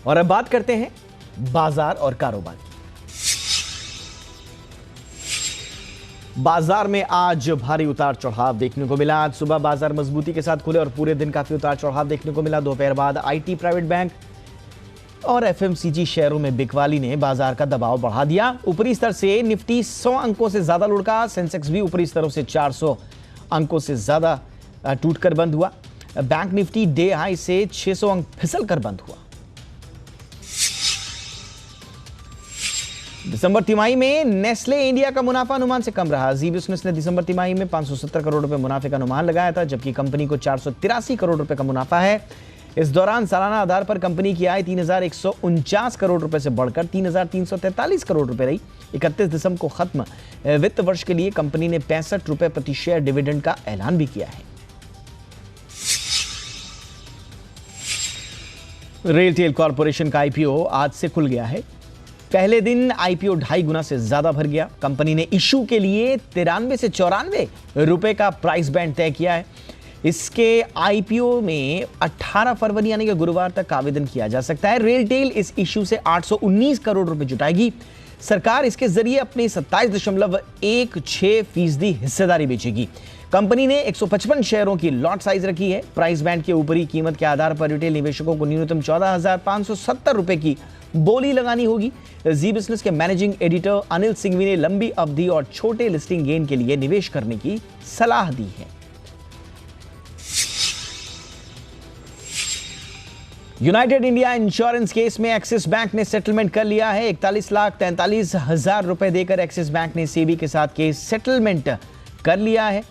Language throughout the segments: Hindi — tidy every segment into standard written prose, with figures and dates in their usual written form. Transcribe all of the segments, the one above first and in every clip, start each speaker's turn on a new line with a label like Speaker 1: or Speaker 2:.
Speaker 1: और अब बात करते हैं बाजार और कारोबार। बाजार में आज भारी उतार चढ़ाव देखने को मिला। आज सुबह बाजार मजबूती के साथ खुले और पूरे दिन काफी उतार चढ़ाव देखने को मिला। दोपहर बाद आईटी, प्राइवेट बैंक और एफएमसीजी शेयरों में बिकवाली ने बाजार का दबाव बढ़ा दिया। ऊपरी स्तर से निफ्टी 100 अंकों से ज्यादा लुढ़का। सेंसेक्स भी ऊपरी स्तरों से 400 अंकों से ज्यादा टूटकर बंद हुआ। बैंक निफ्टी डे हाई से 600 अंक फिसल कर बंद हुआ। दिसंबर तिमाही में नेस्ले इंडिया का मुनाफा अनुमान से कम रहा। जी बिजनेस ने दिसंबर तिमाही में 570 करोड़ रुपए मुनाफे का अनुमान लगाया था, जबकि कंपनी को 483 करोड़ रुपए का मुनाफा है। इस दौरान सालाना आधार पर कंपनी की आय 3149 करोड़ रुपए से बढ़कर 3343 करोड़ रुपए रही। 31 दिसंबर को खत्म वित्त वर्ष के लिए कंपनी ने 65 रुपए प्रति शेयर डिविडेंड का ऐलान भी किया है। रेलटेल कॉर्पोरेशन का आईपीओ आज से खुल गया है। पहले दिन आईपीओ 2.5 गुना से ज्यादा भर गया। कंपनी ने इशू के लिए 93 से 94 रुपए का प्राइस बैंड तय किया है। इसके आईपीओ में 18 फरवरी यानी कि गुरुवार तक आवेदन किया जा सकता है। रेलटेल इस इशू से 819 करोड़ रुपए जुटाएगी। सरकार इसके जरिए अपनी 27.16% हिस्सेदारी बेचेगी। कंपनी ने 155 शेयरों की लॉट साइज रखी है। प्राइस बैंड के ऊपरी कीमत के आधार पर रिटेल निवेशकों को न्यूनतम 14,570 रुपए की बोली लगानी होगी। जी बिजनेस के मैनेजिंग एडिटर अनिल सिंघवी ने लंबी अवधि और छोटे लिस्टिंग गेन के लिए निवेश करने की सलाह दी है। यूनाइटेड इंडिया इंश्योरेंस केस में एक्सिस बैंक ने सेटलमेंट कर लिया है। 41,43,000 रुपए देकर एक्सिस बैंक ने सेबी के साथ केस सेटलमेंट कर लिया है।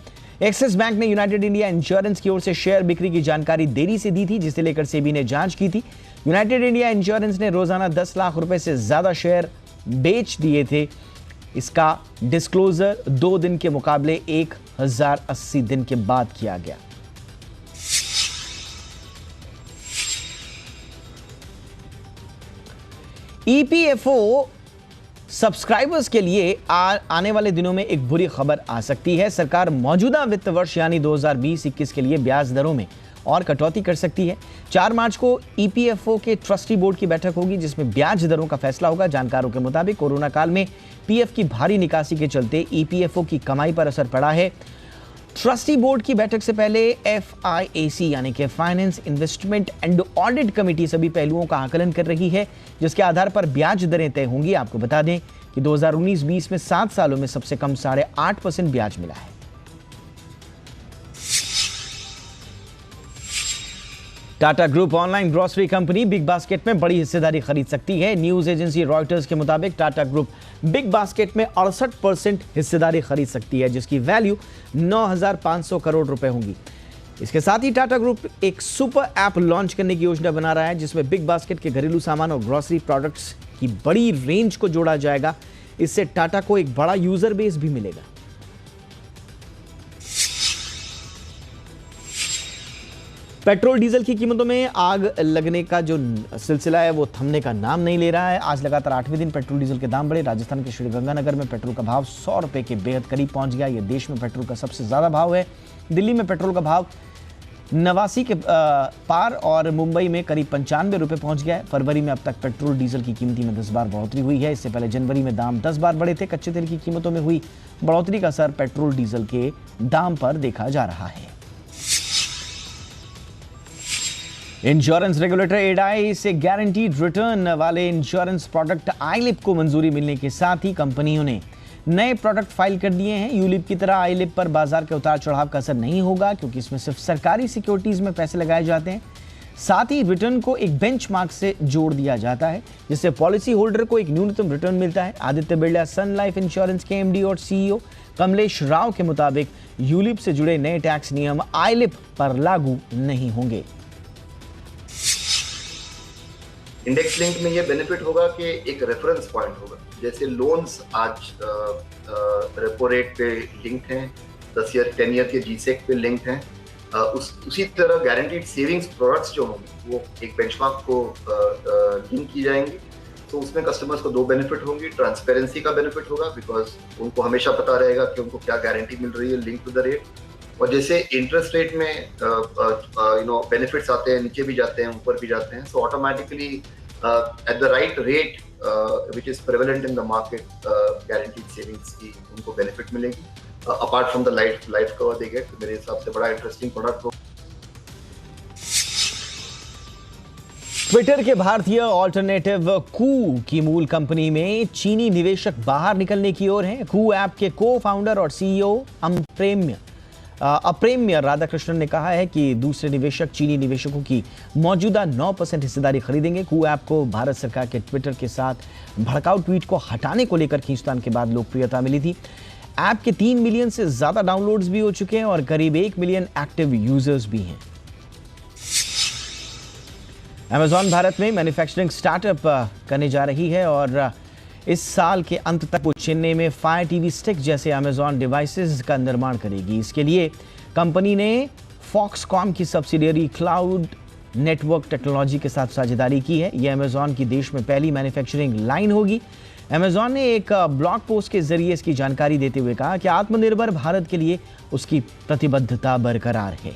Speaker 1: एक्सिस बैंक ने यूनाइटेड इंडिया इंश्योरेंस की ओर से शेयर बिक्री की जानकारी देरी से दी थी, जिसे लेकर सेबी ने जांच की थी। यूनाइटेड इंडिया इंश्योरेंस ने रोजाना 10 लाख रुपए से ज्यादा शेयर बेच दिए थे। इसका डिस्क्लोजर 2 दिन के मुकाबले 1080 दिन के बाद किया गया। ईपीएफओ सब्सक्राइबर्स के लिए आने वाले दिनों में एक बुरी खबर आ सकती है। सरकार मौजूदा वित्त वर्ष यानी 2020-21 के लिए ब्याज दरों में और कटौती कर सकती है। 4 मार्च को ईपीएफओ के ट्रस्टी बोर्ड की बैठक होगी, जिसमें ब्याज दरों का फैसला होगा। जानकारों के मुताबिक कोरोना काल में पीएफ की भारी निकासी के चलते ईपीएफओ की कमाई पर असर पड़ा है। ट्रस्टी बोर्ड की बैठक से पहले एफआईएसी यानी कि finance, investment and audit committee सभी पहलुओं का आकलन कर रही है, जिसके आधार पर ब्याज दरें तय होंगी। आपको बता दें कि 2019-20 में 7 सालों में सबसे कम 8.5% ब्याज मिला है। Tata group online grocery company big basket में बड़ी हिस्सेदारी खरीद सकती है। न्यूज एजेंसी रॉयटर्स के मुताबिक टाटा ग्रुप बिग बास्केट में 68% हिस्सेदारी खरीद सकती है, जिसकी वैल्यू 9,500 करोड़ रुपए होंगी। इसके साथ ही टाटा ग्रुप एक सुपर ऐप लॉन्च करने की योजना बना रहा है, जिसमें बिग बास्केट के घरेलू सामान और ग्रोसरी प्रोडक्ट्स की बड़ी रेंज को जोड़ा जाएगा। इससे टाटा को एक बड़ा यूजर बेस भी मिलेगा। पेट्रोल डीजल की कीमतों में आग लगने का जो सिलसिला है वो थमने का नाम नहीं ले रहा है। आज लगातार 8वें दिन पेट्रोल डीजल के दाम बढ़े। राजस्थान के श्रीगंगानगर में पेट्रोल का भाव 100 रुपए के बेहद करीब पहुंच गया। यह देश में पेट्रोल का सबसे ज्यादा भाव है। दिल्ली में पेट्रोल का भाव 89 के पार और मुंबई में करीब 95 रुपए पहुंच गया है। फरवरी में अब तक पेट्रोल डीजल की कीमती में 10 बार बढ़ोतरी हुई है। इससे पहले जनवरी में दाम 10 बार बढ़े थे। कच्चे तेल की कीमतों में हुई बढ़ोतरी का असर पेट्रोल डीजल के दाम पर देखा जा रहा है। इंश्योरेंस रेगुलेटर एडाई से गारंटीड रिटर्न वाले इंश्योरेंस प्रोडक्ट आईलिप को मंजूरी मिलने के साथ ही कंपनियों ने नए प्रोडक्ट फाइल कर दिए हैं। यूलिप की तरह आईलिप पर बाजार के उतार चढ़ाव का असर नहीं होगा, क्योंकि इसमें सिर्फ सरकारी सिक्योरिटीज में पैसे लगाए जाते हैं। साथ ही रिटर्न को एक बेंचमार्क से जोड़ दिया जाता है, जिससे पॉलिसी होल्डर को एक न्यूनतम रिटर्न मिलता है। आदित्य बिरला सन लाइफ इंश्योरेंस के एमडी और सीईओ कमलेश राव के मुताबिक यूलिप से जुड़े नए टैक्स नियम आईलिप पर लागू नहीं होंगे।
Speaker 2: इंडेक्स लिंक में ये बेनिफिट होगा कि एक रेफरेंस पॉइंट होगा। जैसे लोन्स आज रेपो रेट पे लिंक्ड हैं, 10 ईयर के जीसेक पे लिंक्ड हैं, उसी तरह गारंटीड सेविंग्स प्रोडक्ट्स जो होंगे वो एक बेंचमार्क को लिंक की जाएंगी। तो उसमें कस्टमर्स को 2 बेनिफिट होंगी। ट्रांसपेरेंसी का बेनिफिट होगा, बिकॉज उनको हमेशा पता रहेगा कि उनको क्या गारंटी मिल रही है लिंक टू द रेट। और जैसे इंटरेस्ट रेट में बेनिफिट्स आते हैं, नीचे भी जाते हैं, ऊपर भी जाते हैं, so automatically at the right rate which is prevalent in the market, guaranteed savings की उनको benefit मिलेगी. Apart from the life cover they get, मेरे हिसाब से बड़ा interesting product हो.
Speaker 1: ट्विटर के भारतीय ऑल्टरनेटिव कू की मूल कंपनी में चीनी निवेशक बाहर निकलने की ओर हैं। कू ऐप के को फाउंडर और सीईओ अप्रेम्य राधाकृष्णन ने कहा है कि दूसरे निवेशक चीनी निवेशकों की मौजूदा 9% हिस्सेदारी खरीदेंगे। कू ऐप को भारत सरकार के ट्विटर के साथ भड़काऊ ट्वीट को हटाने को लेकर खींचतान के बाद लोकप्रियता मिली थी। ऐप के 3 मिलियन से ज्यादा डाउनलोड्स भी हो चुके हैं और करीब 1 मिलियन एक्टिव यूजर्स भी हैं। अमेजॉन भारत में मैन्युफैक्चरिंग स्टार्टअप करने जा रही है और इस साल के अंत तक वो चेन्नई में फायर टीवी स्टिक जैसे अमेजॉन डिवाइसेस का निर्माण करेगी। इसके लिए कंपनी ने फॉक्सकॉम की सब्सिडियरी क्लाउड नेटवर्क टेक्नोलॉजी के साथ साझेदारी की है। यह अमेजॉन की देश में पहली मैन्युफैक्चरिंग लाइन होगी। अमेजॉन ने एक ब्लॉग पोस्ट के जरिए इसकी जानकारी देते हुए कहा कि आत्मनिर्भर भारत के लिए उसकी प्रतिबद्धता बरकरार है।